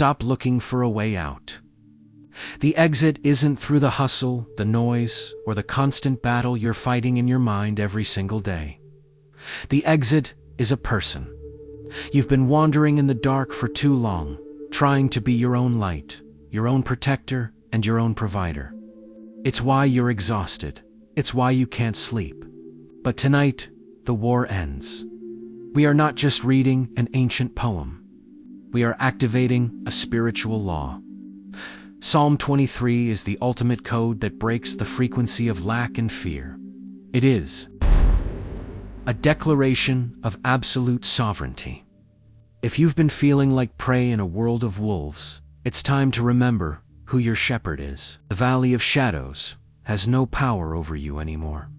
stop looking for a way out. The exit isn't through the hustle, the noise, or the constant battle you're fighting in your mind every single day. The exit is a person. You've been wandering in the dark for too long, trying to be your own light, your own protector, and your own provider. It's why you're exhausted. It's why you can't sleep. But tonight, the war ends. We are not just reading an ancient poem. We are activating a spiritual law. Psalm 23 is the ultimate code that breaks the frequency of lack and fear. It is a declaration of absolute sovereignty. If you've been feeling like prey in a world of wolves, it's time to remember who your shepherd is. The valley of shadows has no power over you anymore.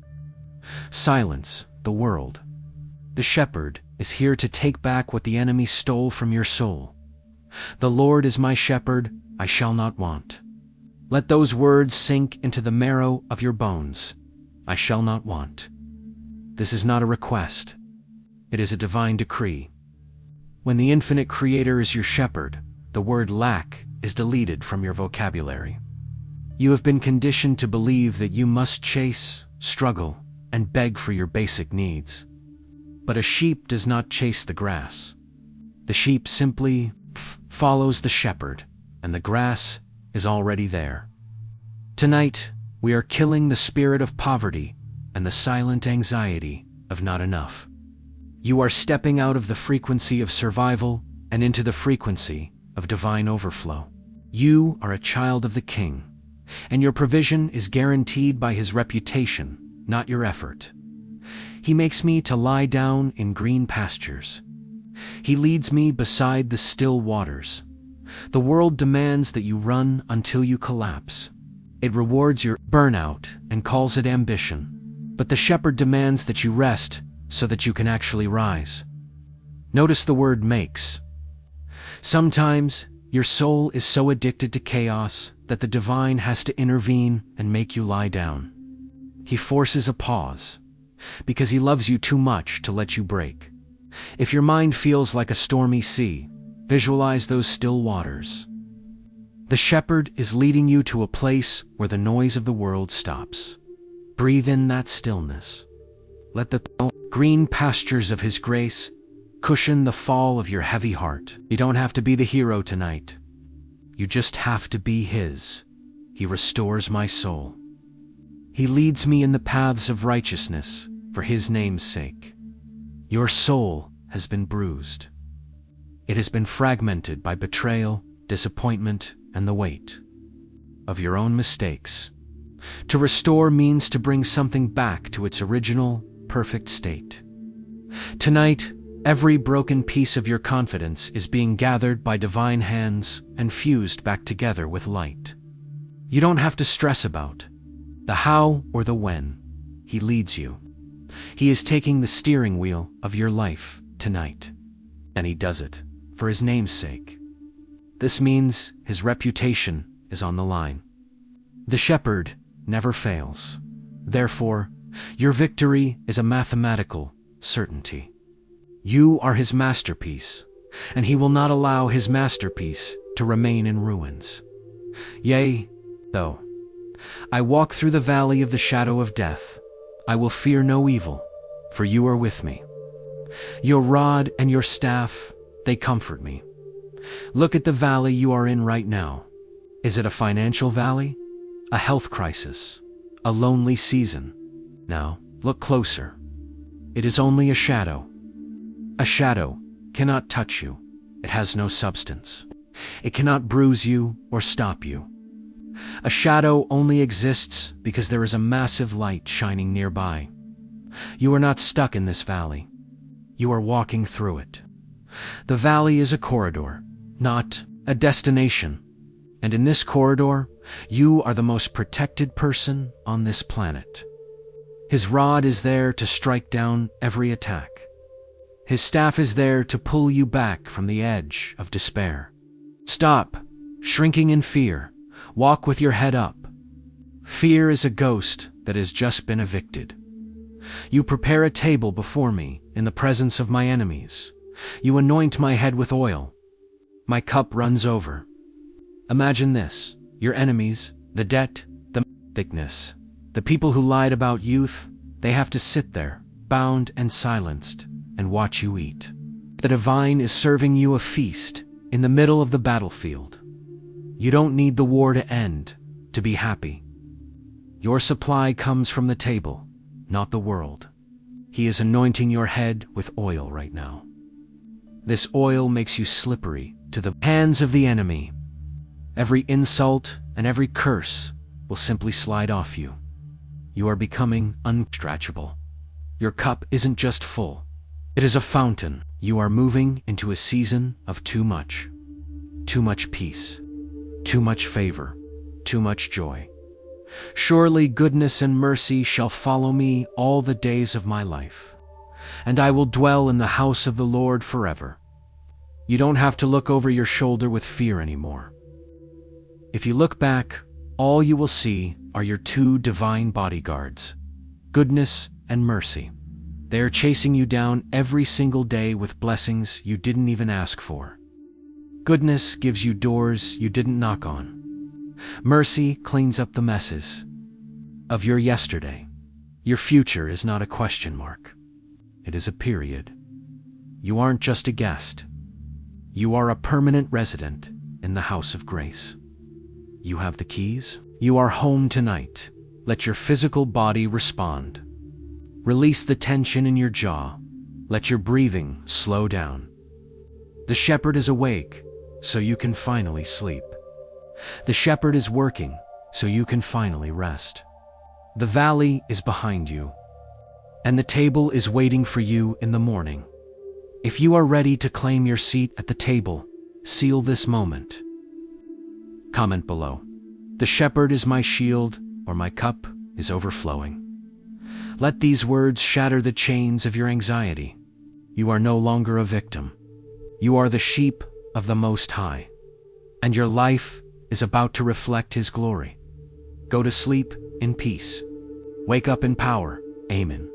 Silence the world. The shepherd is here to take back what the enemy stole from your soul. The Lord is my shepherd, I shall not want. Let those words sink into the marrow of your bones. I shall not want. This is not a request. It is a divine decree. When the infinite creator is your shepherd, the word lack is deleted from your vocabulary. You have been conditioned to believe that you must chase, struggle, and beg for your basic needs. But a sheep does not chase the grass. The sheep simply follows the shepherd, and the grass is already there. Tonight, we are killing the spirit of poverty and the silent anxiety of not enough. You are stepping out of the frequency of survival and into the frequency of divine overflow. You are a child of the King, and your provision is guaranteed by his reputation, not your effort. He makes me to lie down in green pastures. He leads me beside the still waters. The world demands that you run until you collapse. It rewards your burnout and calls it ambition. But the shepherd demands that you rest so that you can actually rise. Notice the word makes. Sometimes your soul is so addicted to chaos that the divine has to intervene and make you lie down. He forces a pause, because he loves you too much to let you break. If your mind feels like a stormy sea, visualize those still waters. The shepherd is leading you to a place where the noise of the world stops. Breathe in that stillness. Let the green pastures of his grace cushion the fall of your heavy heart. You don't have to be the hero tonight. You just have to be his. He restores my soul. He leads me in the paths of righteousness for his name's sake. Your soul has been bruised. It has been fragmented by betrayal, disappointment, and the weight of your own mistakes. To restore means to bring something back to its original, perfect state. Tonight, every broken piece of your confidence is being gathered by divine hands and fused back together with light. You don't have to stress about the how or the when. He leads you. He is taking the steering wheel of your life tonight. And he does it for his name's sake. This means his reputation is on the line. The shepherd never fails. Therefore, your victory is a mathematical certainty. You are his masterpiece, and he will not allow his masterpiece to remain in ruins. Yea, though I walk through the valley of the shadow of death, I will fear no evil, for you are with me. Your rod and your staff, they comfort me. Look at the valley you are in right now. Is it a financial valley? A health crisis? A lonely season? Now, look closer. It is only a shadow. A shadow cannot touch you. It has no substance. It cannot bruise you or stop you. A shadow only exists because there is a massive light shining nearby. You are not stuck in this valley. You are walking through it. The valley is a corridor, not a destination. And in this corridor, you are the most protected person on this planet. His rod is there to strike down every attack. His staff is there to pull you back from the edge of despair. Stop shrinking in fear. Walk with your head up. Fear is a ghost that has just been evicted. You prepare a table before me in the presence of my enemies. You anoint my head with oil. My cup runs over. Imagine this: your enemies, the debt, the thickness, the people who lied about youth, they have to sit there, bound and silenced, and watch you eat. The divine is serving you a feast in the middle of the battlefield. You don't need the war to end to be happy. Your supply comes from the table, not the world. He is anointing your head with oil right now. This oil makes you slippery to the hands of the enemy. Every insult and every curse will simply slide off you. You are becoming unstretchable. Your cup isn't just full. It is a fountain. You are moving into a season of too much. Too much peace. Too much favor. Too much joy. Surely goodness and mercy shall follow me all the days of my life, and I will dwell in the house of the Lord forever. You don't have to look over your shoulder with fear anymore. If you look back, all you will see are your two divine bodyguards, goodness and mercy. They are chasing you down every single day with blessings you didn't even ask for. Goodness gives you doors you didn't knock on. Mercy cleans up the messes of your yesterday. Your future is not a question mark. It is a period. You aren't just a guest. You are a permanent resident in the house of grace. You have the keys. You are home tonight. Let your physical body respond. Release the tension in your jaw. Let your breathing slow down. The shepherd is awake, so you can finally sleep. The shepherd is working, so you can finally rest. The valley is behind you, and the table is waiting for you in the morning. If you are ready to claim your seat at the table, seal this moment. Comment below. The shepherd is my shield, or my cup is overflowing. Let these words shatter the chains of your anxiety. You are no longer a victim. You are the sheep of the Most High, and your life is about to reflect His glory. Go to sleep in peace. Wake up in power. Amen.